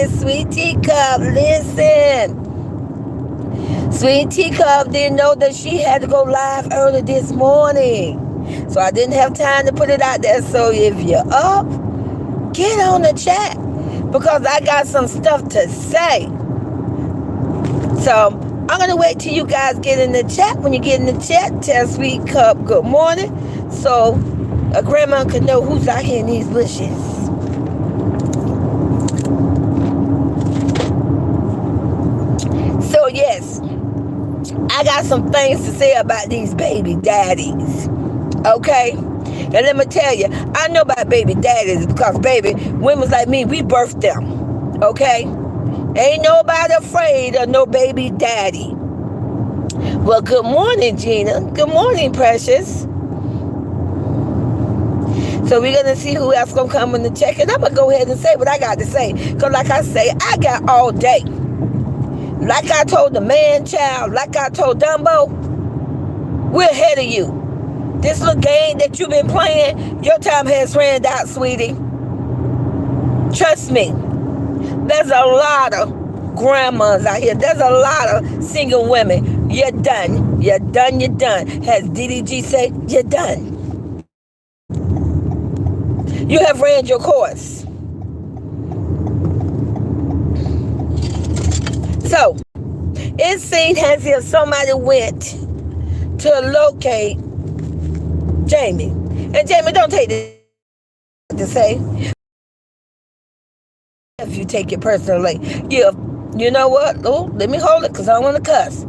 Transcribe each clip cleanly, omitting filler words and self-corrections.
Sweet Teacup, listen. Sweet Teacup didn't know that she had to go live early this morning. So I didn't have time to put it out there. So if you're up, get on the chat because I got some stuff to say. So I'm going to wait till you guys get in the chat. When you get in the chat, tell Sweet Cup good morning so a grandma can know who's out here in these bushes. So yes, I got some things to say about these baby daddies. Okay? And let me tell you, I know about baby daddies because, baby, women like me, we birthed them. Okay? Ain't nobody afraid of no baby daddy. Well, good morning, Gina. Good morning, Precious. So we're going to see who else going to come in the check. And I'm going to go ahead and say what I got to say. Because like I say, I got all day. Like I told the man child, like I told Dumbo, we're ahead of you. This little game that you've been playing, your time has ran out, sweetie. Trust me. There's a lot of grandmas out here. There's a lot of single women. You're done. You're done. You're done. Has DDG said, you're done. You have ran your course. So, it seems as if somebody went to locate Jamie. And Jamie, don't take this to say. If you take it personally, you know what? Oh, let me hold it because I don't want to cuss.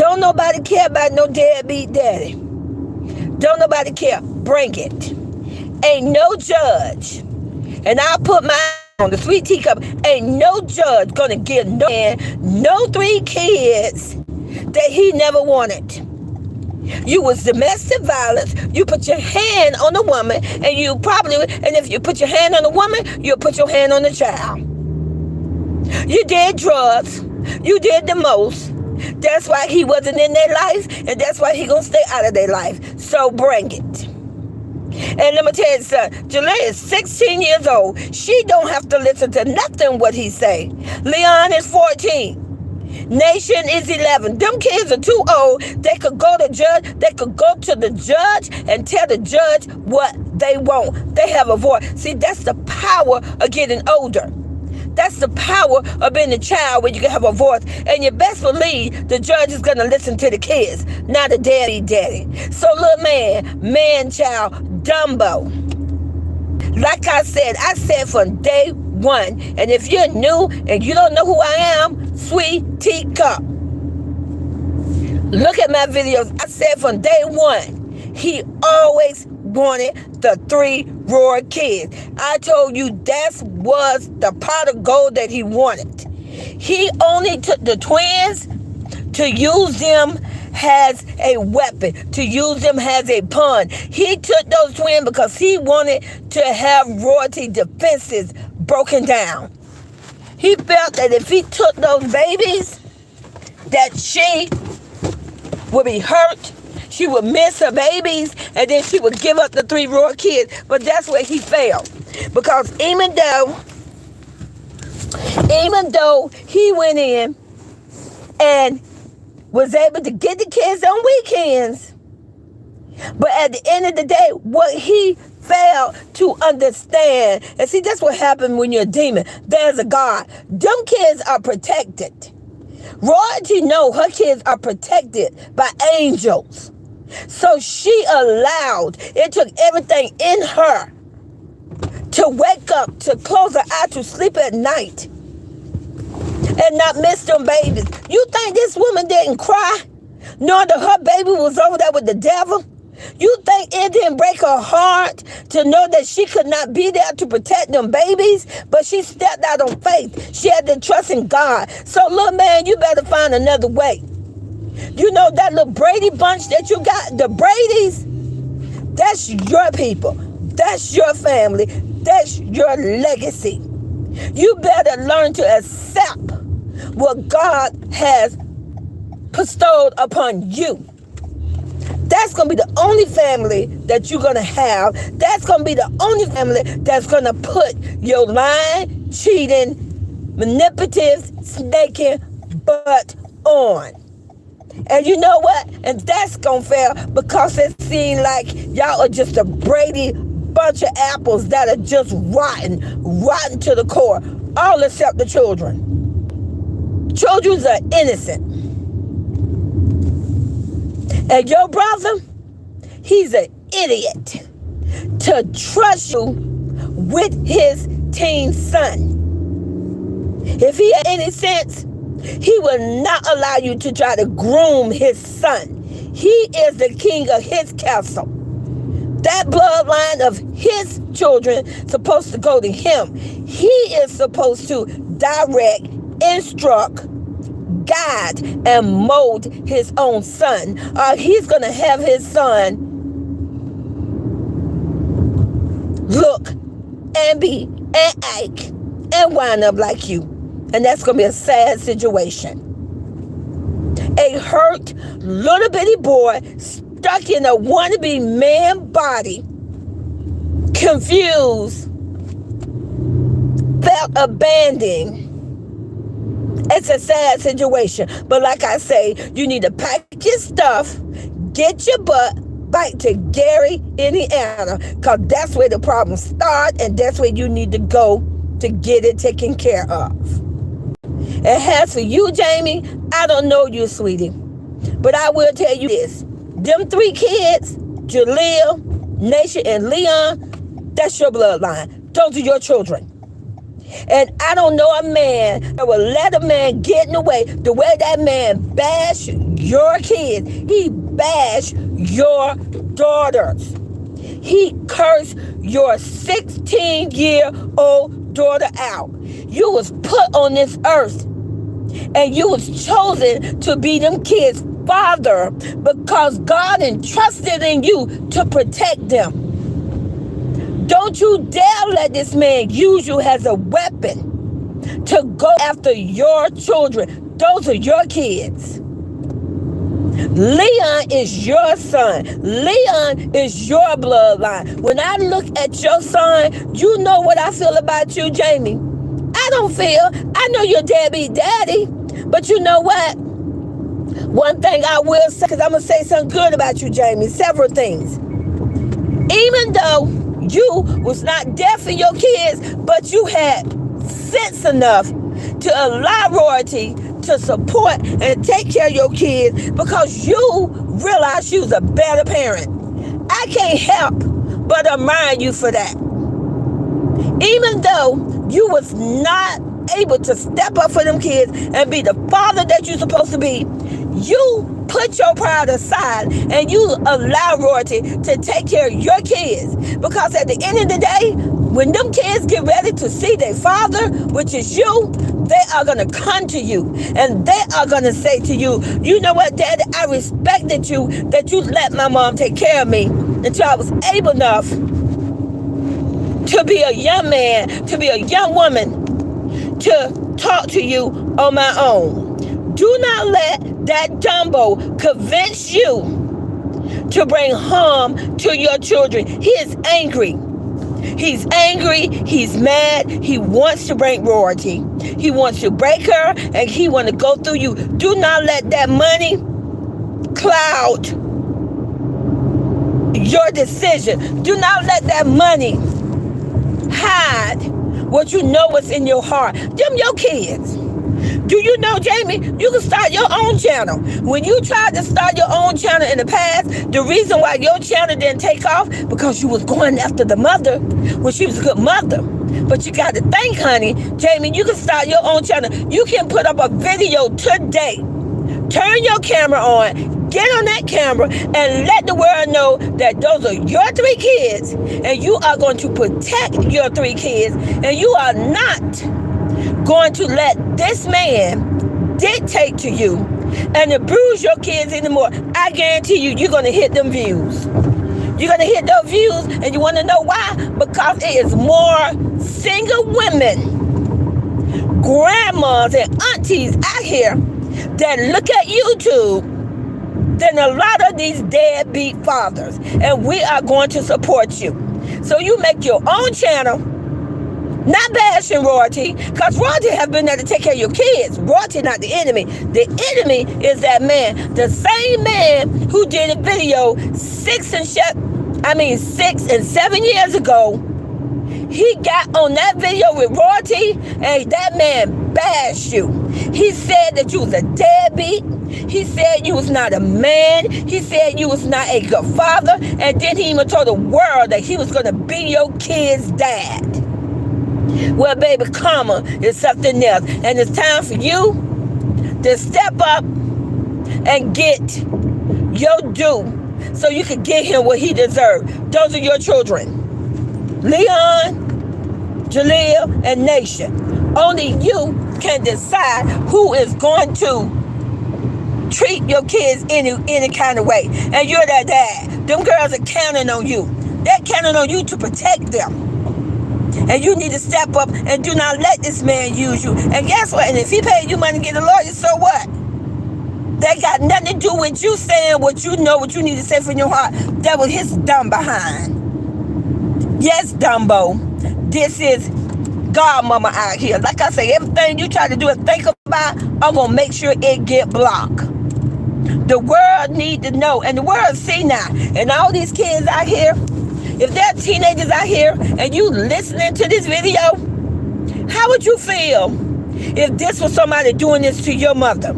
Don't nobody care about no deadbeat daddy. Don't nobody care. Bring it. Ain't no judge. And I'll put my on the Sweet Teacup. Ain't no judge gonna give no man no 3 kids that he never wanted. You was domestic violence. You put your hand on a woman, and if you put your hand on a woman, you'll put your hand on the child. You did drugs. You did the most. That's why he wasn't in their life, and that's why he gonna stay out of their life. So bring it. And let me tell you something. Janae is 16 years old. She don't have to listen to nothing what he say. Leon is 14. Nation is 11. Them kids are too old. They could go to judge. They could go to the judge and tell the judge what they want. They have a voice. See, that's the power of getting older. That's the power of being a child where you can have a voice. And you best believe the judge is going to listen to the kids, not the daddy. So little man child, Dumbo. Like I said from day one. And if you're new and you don't know who I am, Sweet Teacup. Look at my videos. I said from day one, he always wanted the 3 roar kids. I told you that was the pot of gold that he wanted. He only took the twins to use them as a weapon, to use them as a pawn. He took those twins because he wanted to have royalty defenses broken down. He felt that if he took those babies, that she would be hurt. She would miss her babies, and then she would give up the 3 royal kids. But that's where he failed. Because even though he went in and was able to get the kids on weekends, but at the end of the day, what he failed to understand, and see, that's what happened when you're a demon. There's a God. Them kids are protected. Royalty know her kids are protected by angels. So she allowed, it took everything in her to wake up, to close her eye, to sleep at night, and not miss them babies. You think this woman didn't cry, knowing that her baby was over there with the devil? You think it didn't break her heart to know that she could not be there to protect them babies? But she stepped out on faith. She had to trust in God. So, little man, you better find another way. You know that little Brady bunch that you got, the Bradys? That's your people. That's your family. That's your legacy. You better learn to accept what God has bestowed upon you. That's going to be the only family that you're going to have. That's going to be the only family that's going to put your line, cheating, manipulative, snaking, but on. And you know what? And that's going to fail because it seems like y'all are just a Brady bunch of apples that are just rotten to the core, all except the children. Children are innocent. And your brother, he's an idiot to trust you with his teen son. If he had any sense, he will not allow you to try to groom his son. He is the king of his castle. That bloodline of his children is supposed to go to him. He is supposed to direct, instruct, guide, and mold his own son. He's going to have his son look and be and act and wind up like you. And that's going to be a sad situation. A hurt little bitty boy stuck in a wannabe man body, confused, felt abandoned. It's a sad situation. But like I say, you need to pack your stuff, get your butt back to Gary, Indiana, because that's where the problems start, and that's where you need to go to get it taken care of. And as for you, Jamie, I don't know you, sweetie, but I will tell you this. Them 3 kids, Jaleel, Nation, and Leon, that's your bloodline. Those are your children. And I don't know a man that will let a man get in the way that man bash your kids. He bashed your daughters. He cursed your 16-year-old daughter out. You was put on this earth and you was chosen to be them kids' father because God entrusted in you to protect them. Don't you dare let this man use you as a weapon to go after your children. Those are your kids. Leon is your son. Leon is your bloodline. When I look at your son, you know what I feel about you, Jamie. I know you're deadbeat daddy, but you know what? One thing I will say, because I'm going to say something good about you, Jamie, several things. Even though you was not there for your kids, but you had sense enough to allow royalty to support and take care of your kids because you realized you was a better parent. I can't help but admire you for that. Even though you was not able to step up for them kids and be the father that you're supposed to be, you put your pride aside and you allow royalty to take care of your kids. Because at the end of the day, when them kids get ready to see their father, which is you, they are going to come to you and they are going to say to you, you know what, Daddy, I respected you that you let my mom take care of me until I was able enough to be a young man, to be a young woman, to talk to you on my own. Do not let that Dumbo convince you to bring harm to your children. He is angry. He's angry. He's mad. He wants to break royalty. He wants to break her, and he wants to go through you. Do not let that money cloud your decision. Do not let that money hide what you know what's in your heart. Them your kids. Do you know, Jamie, you can start your own channel. When you tried to start your own channel in the past, the reason why your channel didn't take off, because you was going after the mother when she was a good mother. But you got to think, honey, Jamie, you can start your own channel. You can put up a video today. Turn your camera on, get on that camera, and let the world know that those are your 3 kids, and you are going to protect your 3 kids, and you are not going to let this man dictate to you and abuse your kids anymore. I guarantee you, you're going to hit them views. You're going to hit those views, and you want to know why? Because it is more single women, grandmas, and aunties out here that look at YouTube than a lot of these deadbeat fathers. And we are going to support you. So you make your own channel Not bashing royalty, because royalty have been there to take care of your kids. Royalty not the enemy. The enemy is that man. The same man who did a video 6 and 7 years ago. He got on that video with royalty, and that man bashed you. He said that you was a deadbeat. He said you was not a man. He said you was not a good father. And then he even told the world that he was going to be your kid's dad. Well, baby, karma is something else. And it's time for you to step up and get your due so you can get him what he deserves. Those are your children. Leon, Jaleel, and Nation. Only you can decide who is going to treat your kids any kind of way. And you're that dad. Them girls are counting on you. They're counting on you to protect them. And you need to step up and do not let this man use you. And guess what? And if he paid you money to get a lawyer, so what? They got nothing to do with you saying what you know, what you need to say from your heart. That was his dumb behind. Yes, Dumbo. This is Godmama out here. Like I say, everything you try to do and think about, I'm going to make sure it get blocked. The world need to know. And the world see now. And all these kids out here, if they're teenagers out here and you listening to this video, how would you feel if this was somebody doing this to your mother?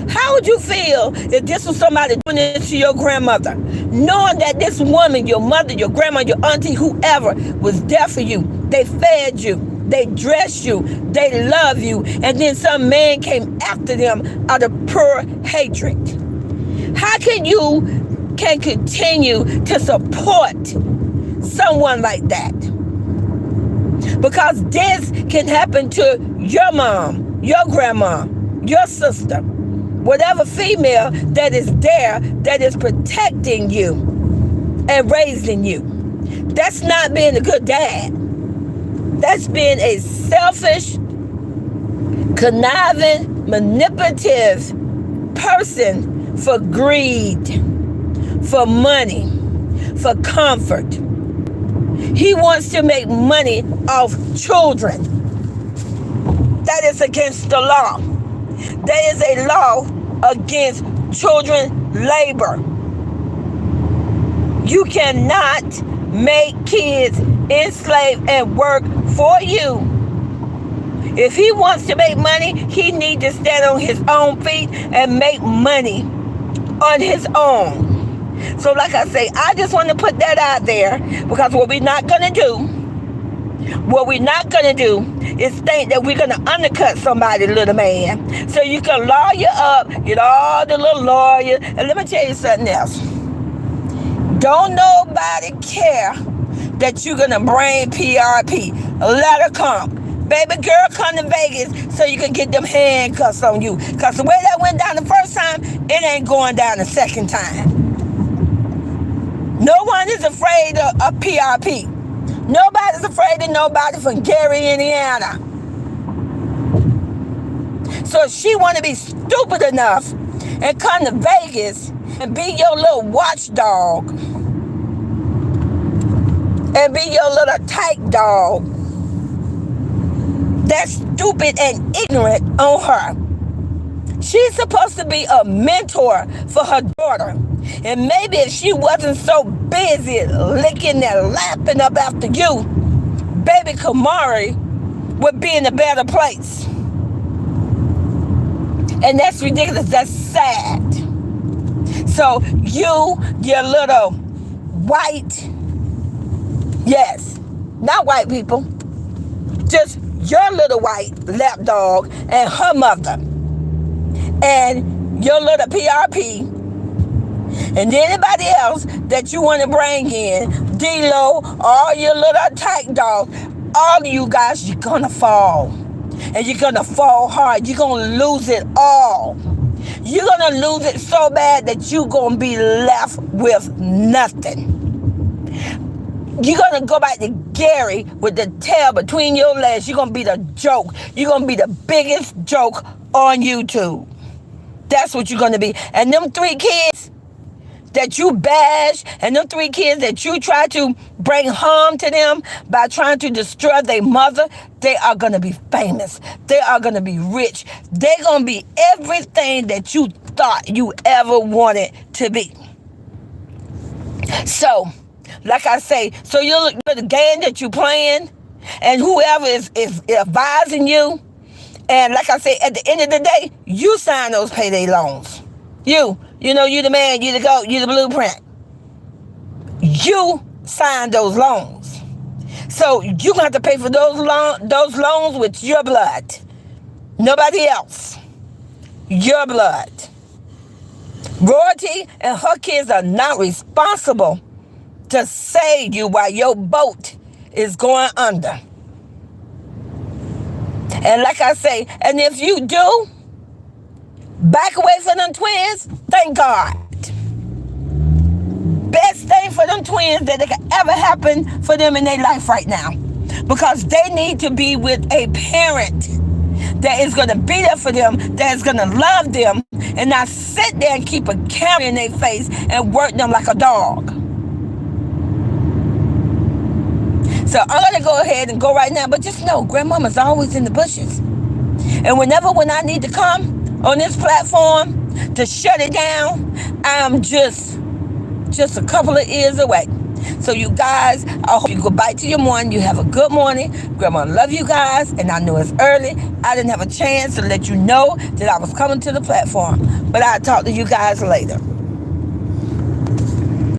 How would you feel if this was somebody doing this to your grandmother? Knowing that this woman, your mother, your grandma, your auntie, whoever, was there for you. They fed you. They dressed you. They love you. And then some man came after them out of pure hatred. How can you continue to support someone like that? Because this can happen to your mom, your grandma, your sister, whatever female that is there that is protecting you and raising you. That's not being a good dad. That's being a selfish, conniving, manipulative person for greed, for money, for comfort. He wants to make money off children. That is against the law. There is a law against children labor. You cannot make kids enslave and work for you. If he wants to make money, he needs to stand on his own feet and make money on his own. So like I say, I just want to put that out there, because what we're not going to do is think that we're going to undercut somebody, little man. So you can lawyer up, get all the little lawyers. And let me tell you something else. Don't nobody care that you're going to bring PRP. Let her come. Baby girl, come to Vegas so you can get them handcuffs on you. Because the way that went down the first time, it ain't going down the second time. No one is afraid of PRP. Nobody's afraid of nobody from Gary, Indiana. So if she want to be stupid enough and come to Vegas and be your little watchdog and be your little tight dog, that's stupid and ignorant on her. She's supposed to be a mentor for her daughter. And maybe if she wasn't so busy licking and lapping up after you, baby Kamari would be in a better place. And that's ridiculous. That's sad. So your little white, yes, not white people, just your little white lapdog and her mother and your little PRP and anybody else that you want to bring in, D-Lo, all your little tight dogs, all of you guys, you're going to fall. And you're going to fall hard. You're going to lose it all. You're going to lose it so bad that you're going to be left with nothing. You're going to go back to Gary with the tail between your legs. You're going to be the joke. You're going to be the biggest joke on YouTube. That's what you're going to be. And them 3 kids, that you bash, and them 3 kids that you try to bring harm to them by trying to destroy their mother, they are going to be famous. They are going to be rich. They're going to be everything that you thought you ever wanted to be. So, like I say, so you look at the game that you're playing, and whoever is advising you, and like I say, at the end of the day, you sign those payday loans. You know, you the man, you the GOAT, you the blueprint. You signed those loans. So you're going to have to pay for those loans with your blood. Nobody else. Your blood. Royalty and her kids are not responsible to save you while your boat is going under. And like I say, and if you do, back away from them twins, thank God. Best thing for them twins that could ever happen for them in their life right now. Because they need to be with a parent that is going to be there for them, that is going to love them, and not sit there and keep a camera in their face and work them like a dog. So I'm going to go ahead and go right now, but just know, grandmama's always in the bushes. And when I need to come on this platform to shut it down, I'm just a couple of ears away. So you guys, I hope you go back to your morning. You have a good morning. Grandma love you guys, and I know it's early. I didn't have a chance to let you know that I was coming to the platform, but I'll talk to you guys later.